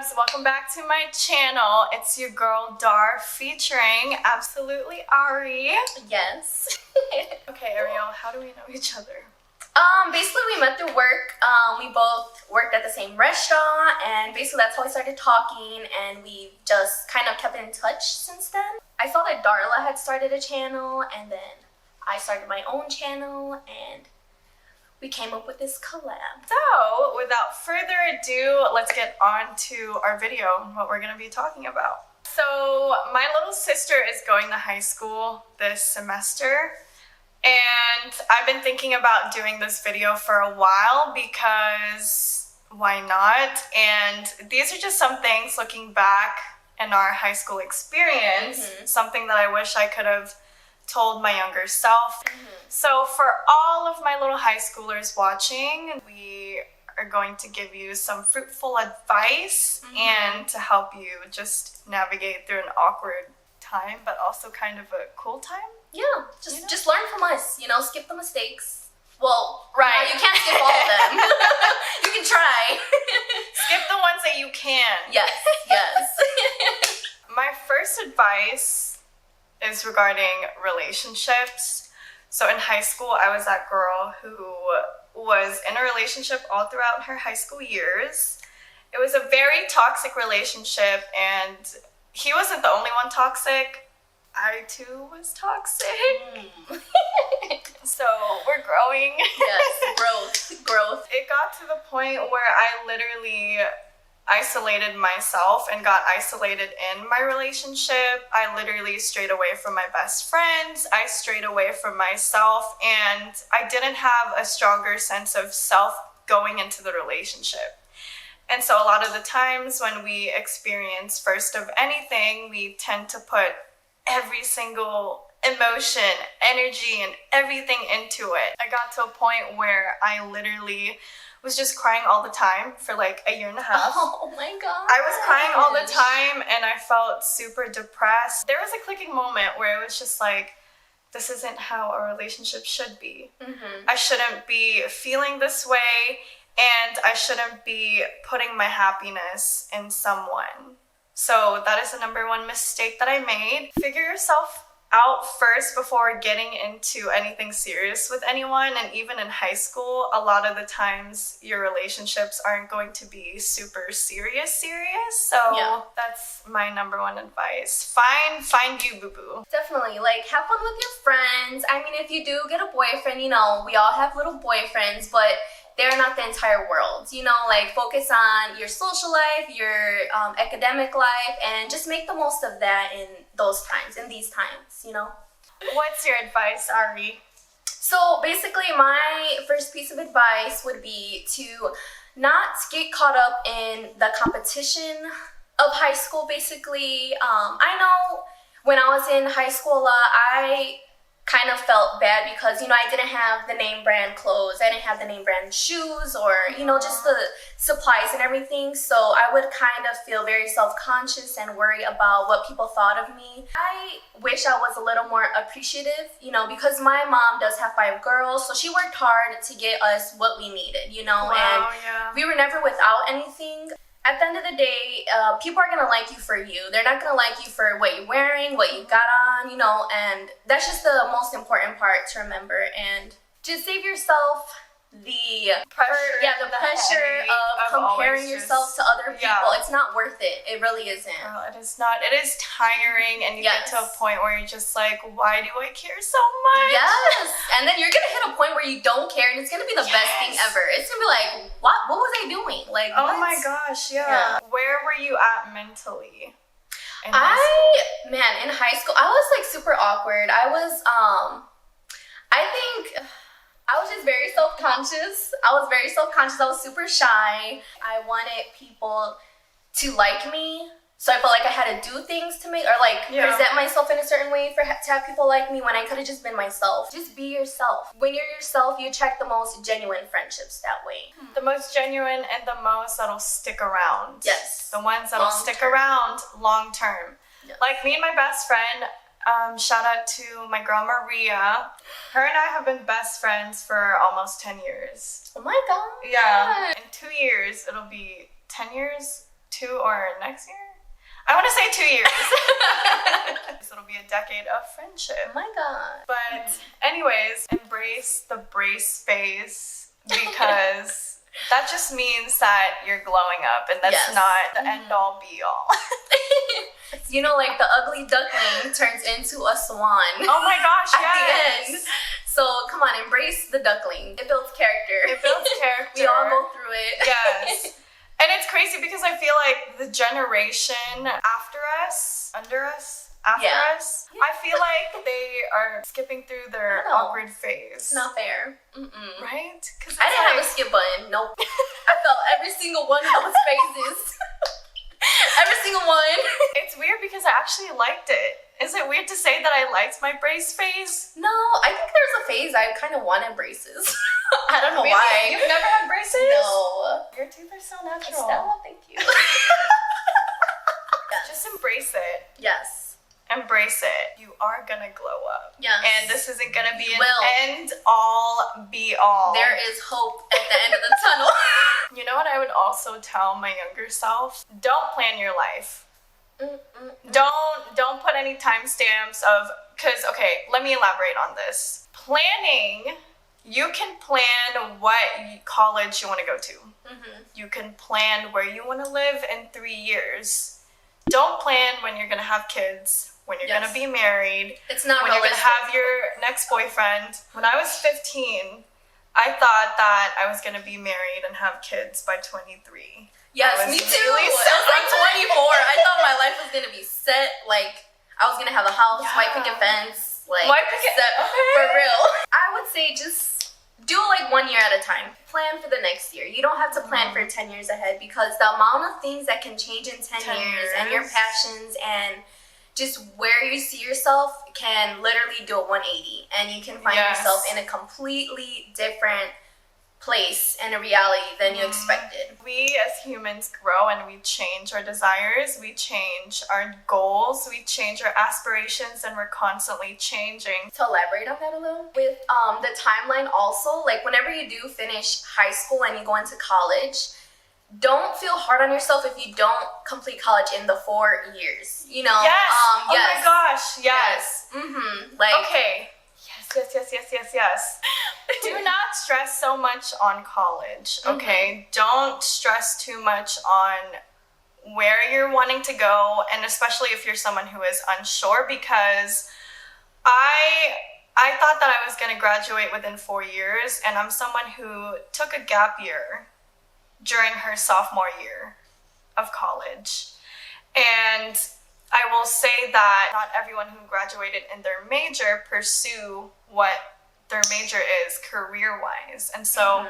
loves, welcome back to my channel. It's your girl Dar featuring Absolutely Ari. Yes. Okay, Ariel, how do we know each other? Basically we met through work. We both worked at the same restaurant, and basically that's how we started talking, and we just kind of kept in touch since then. I saw that Darla had started a channel, and then I started my own channel, and we came up with this collab. So, without further ado, let's get on to our video and what we're going to be talking about. So, my little sister is going to high school this semester, and I've been thinking about doing this video for a while because why not? And these are just some things looking back in our high school experience, something that I wish I could have told my younger self. So for all of my little high schoolers watching, we are going to give you some fruitful advice and to help you just navigate through an awkward time, but also kind of a cool time. Yeah, just learn from us, you know, skip the mistakes. Well, right. You can't skip all of them. You can try. Skip the ones that you can. Yes, yes. My first advice is regarding relationships. So in high school, I was that girl who was in a relationship all throughout her high school years. It was a very toxic relationship, and he wasn't the only one toxic. I too was toxic. So we're growing. Yes, growth. It got to the point where I literally isolated myself and got isolated in my relationship. I literally strayed away from my best friends. I strayed away from myself, and I didn't have a stronger sense of self going into the relationship. And so a lot of the times when we experience first of anything, we tend to put every single emotion, energy, and everything into it. I got to a point where I literally was just crying all the time for like a year and a half. Oh my god. I was crying all the time, and I felt super depressed. There was a clicking moment where it was just like, this isn't how a relationship should be. I shouldn't be feeling this way, and I shouldn't be putting my happiness in someone. So that is the number one mistake that I made. Figure yourself out first before getting into anything serious with anyone. And even in high school, a lot of the times your relationships aren't going to be super serious. So yeah, that's my number one advice. Find you, boo-boo. Definitely, like, have fun with your friends. I mean, if you do get a boyfriend, you know, we all have little boyfriends, but they're not the entire world, you know, like focus on your social life, your academic life, and just make the most of that in those times, in these times, you know. What's your advice, Ari? So basically my first piece of advice would be to not get caught up in the competition of high school, basically. I know when I was in high school, I kind of felt bad because, you know, I didn't have the name brand clothes, I didn't have the name brand shoes, or, you know, just the supplies and everything. So I would kind of feel very self-conscious and worry about what people thought of me. I wish I was a little more appreciative, you know, because my mom does have 5 girls, so she worked hard to get us what we needed, you know. Wow, and we were never without anything. At the end of the day, people are going to like you for you. They're not going to like you for what you're wearing, what you got on, you know, and that's just the most important part to remember. And just save yourself the pressure, the pressure of comparing yourself to other people. It's not worth it. It really isn't. Girl, it is not. It is tiring, and you get to a point where you're just like, why do I care so much? Yes. And then you're going to hit a point where you don't care, and it's going to be the best thing ever. It's going to be like, what was I doing? Like, oh my gosh, yeah. Where were you at mentally? In high school, I was like super awkward. I was, I was just very self-conscious. I was super shy. I wanted people to like me. So I felt like I had to do things to make, or like present myself in a certain way to have people like me, when I could have just been myself. Just be yourself. When you're yourself, you attract the most genuine friendships that way. The most genuine and the most that'll stick around. Yes. The ones that'll stick around long term. Yes. Like me and my best friend, shout out to my girl Maria. Her and I have been best friends for almost 10 years. Oh my god. Yeah. In 2 years, it'll be 10 years 2 or next year? I want to say 2 years. So it'll be a decade of friendship. Oh my god. But anyways, embrace the brace phase because that just means that you're glowing up and that's not the end all be all. You know, like the ugly duckling turns into a swan. Oh my gosh, at yes. the end. So come on, embrace the duckling. It builds character. It builds character. We all go through it. Yes. And it's crazy because I feel like the generation after us, under us, after us, I feel like they are skipping through their awkward phase. It's not fair. Right? I didn't have a skip button. Nope. I felt every single one of those phases. Every single one. It's weird because I actually liked it. Is it weird to say that I liked my brace phase? No, I think there's a phase I kind of wanted braces. I don't know Really? why. You've never had braces? No. Your teeth are so natural. Stella, thank you. Just embrace it. Yes. Embrace it. You are gonna glow up. Yes. And this isn't gonna be an Will. end all be all. There is hope at the end of the tunnel. You know what I would also tell my younger self? Don't plan your life. Don't put any timestamps of, because okay, let me elaborate on this. Planning, you can plan what college you want to go to. You can plan where you want to live in 3 years. Don't plan when you're gonna have kids, when you're gonna be married, it's not when realistic. you're gonna have your next boyfriend. When I was 15, I thought that I was gonna be married and have kids by 23. Yes, I was me too. really I was like 24. I thought my life was gonna be set. Like I was gonna have a house, white picket fence, like White picket- set okay. for real. I would say just do it like 1 year at a time. Plan for the next year. You don't have to plan for 10 years ahead because the amount of things that can change in 10 years and your passions and just where you see yourself can literally do a 180 and you can find yourself in a completely different place and a reality than you expected. We as humans grow and we change our desires, we change our goals, we change our aspirations, and we're constantly changing. To elaborate on that a little, with the timeline also, like whenever you do finish high school and you go into college, don't feel hard on yourself if you don't complete college in the 4 years. You know? Yes. Oh yes. my gosh. Yes. Like okay. Yes. Do not stress so much on college, okay? Don't stress too much on where you're wanting to go, and especially if you're someone who is unsure, because I thought that I was going to graduate within 4 years, and I'm someone who took a gap year during her sophomore year of college. And I will say that not everyone who graduated in their major pursue what their major is career-wise. And so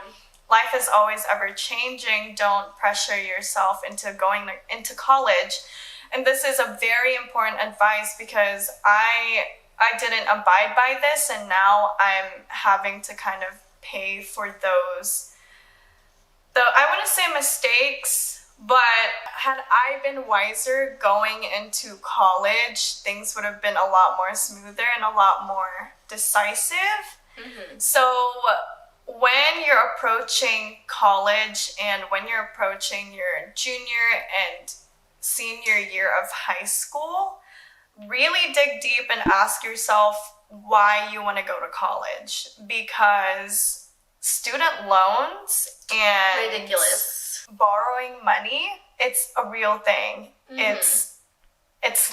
life is always ever changing. Don't pressure yourself into going into college. And this is a very important advice because I didn't abide by this, and now I'm having to kind of pay for those, I wouldn't say mistakes, but had I been wiser going into college, things would have been a lot more smoother and a lot more decisive. So when you're approaching college and when you're approaching your junior and senior year of high school, really dig deep and ask yourself why you want to go to college, because student loans and ridiculous borrowing money, it's a real thing. It's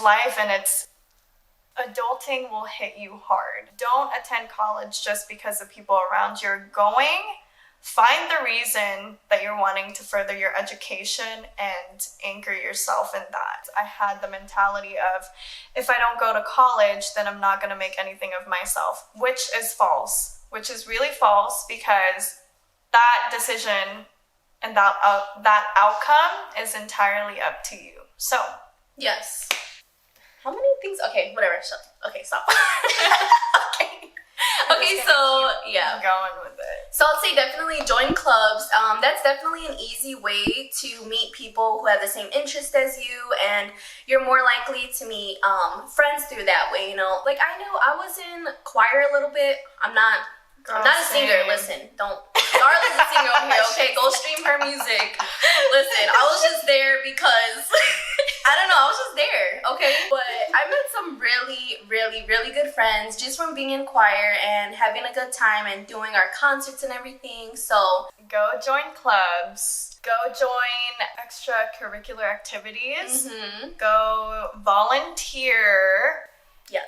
life, and it's adulting will hit you hard. Don't attend college just because the people around you are going. Find the reason that you're wanting to further your education and anchor yourself in that. I had the mentality of, if I don't go to college, then I'm not going to make anything of myself, which is false, which is really false, because that decision and that outcome is entirely up to you. So, yes. How many things? Okay, whatever. Okay, stop. Okay, so yeah. Going with it. So I'd say definitely join clubs. That's definitely an easy way to meet people who have the same interest as you, and you're more likely to meet friends through that way. You know, like I know I was in choir a little bit. I'm not a singer. Listen, don't. Darla's a singer over here. okay? Go stream her music. Listen, I was just there because, I don't know, I was just there, okay? But I met some really, really, really good friends just from being in choir and having a good time and doing our concerts and everything, so. Go join clubs. Go join extracurricular activities. Go volunteer. Yes.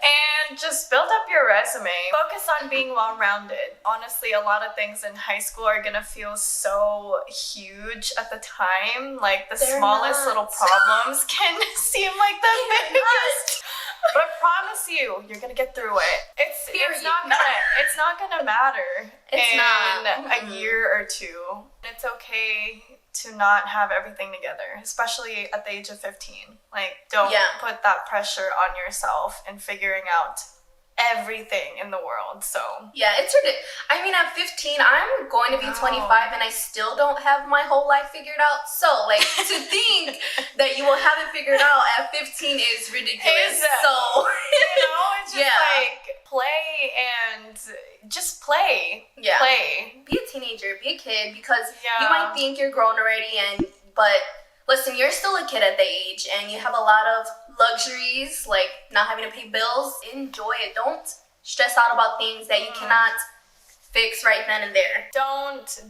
And just build up your resume. Focus on being well-rounded. Honestly, a lot of things in high school are gonna feel so huge at the time. Like the smallest little problems can seem like the biggest. But I promise you, you're gonna get through it. It's not gonna matter in a year or two. It's okay to not have everything together, especially at the age of 15. Like, don't put that pressure on yourself and figuring out everything in the world, so. Yeah, it's ridiculous. I mean, at 15, I'm going to be 25 and I still don't have my whole life figured out. So, like, to think that you will have it figured out at 15 is ridiculous. So, it's just like, play and just play. Yeah. Play. Be a teenager, be a kid, because you might think you're grown already, but listen, you're still a kid at the age and you have a lot of luxuries, like not having to pay bills. Enjoy it. Don't stress out about things that you cannot fix right then and there. Don't.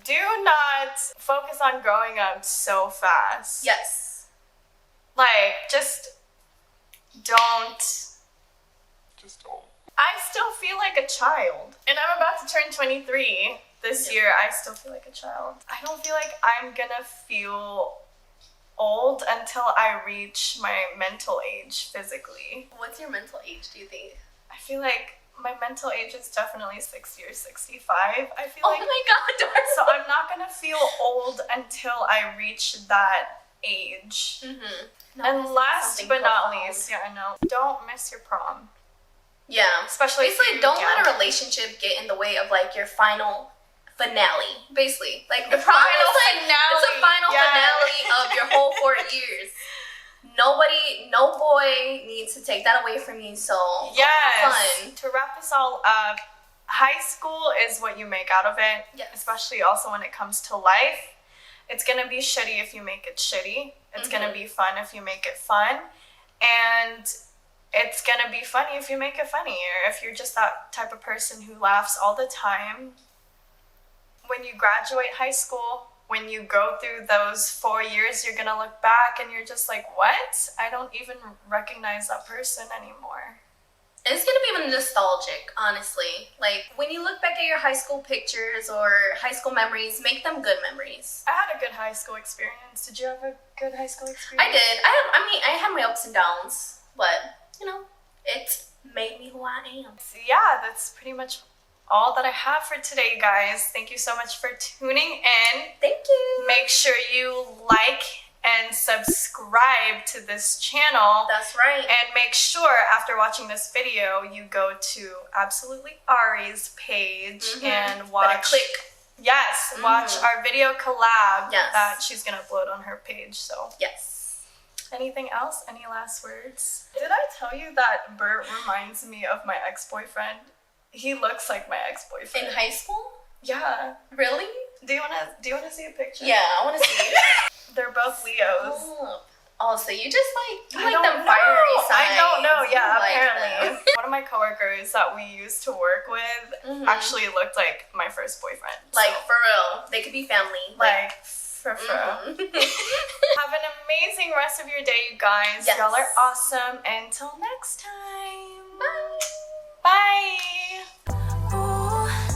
Do not focus on growing up so fast. Yes. Like, just don't. I still feel like a child. And I'm about to turn 23 this year. I still feel like a child. I don't feel like I'm gonna feel old until I reach my mental age physically. What's your mental age, do you think? I feel like my mental age is definitely 60 or 65. I feel like. Oh my god, so I'm not gonna feel old until I reach that age. And last but not least, I know, don't miss your prom. Yeah, especially basically don't let a relationship get in the way of like your final finale. Basically, like the prom is like it's a final finale of your whole 4 years. No boy needs to take that away from you. So have fun. To wrap this all up, high school is what you make out of it. Yes. Especially also when it comes to life. It's gonna be shitty if you make it shitty. It's gonna be fun if you make it fun, and it's gonna be funny if you make it funny, or if you're just that type of person who laughs all the time. When you graduate high school, when you go through those 4 years, you're gonna look back and you're just like, what? I don't even recognize that person anymore. It's gonna be nostalgic, honestly. Like, when you look back at your high school pictures or high school memories, make them good memories. I had a good high school experience. Did you have a good high school experience? I did. I had my ups and downs, but it made me who I am. So yeah, that's pretty much all that I have for today, you guys. Thank you so much for tuning in. Thank you. Make sure you like and subscribe to this channel. That's right. And make sure after watching this video, you go to Absolutely Ari's page and watch. Click. Yes, watch our video collab Yes. that she's gonna upload on her page. So yes. Anything else? Any last words? Did I tell you that Bert reminds me of my ex-boyfriend? He looks like my ex-boyfriend. In high school? Yeah. Really? Do you wanna see a picture? Yeah, I wanna see it. They're both Leos. Oh, so you just like I them don't fiery know. signs. I don't know. Yeah, Like apparently. them. One of my coworkers that we used to work with actually looked like my first boyfriend. Like, for real. They could be family. Like for Have an amazing rest of your day, you guys. Yes. Y'all are awesome. Until next time. Bye. Bye.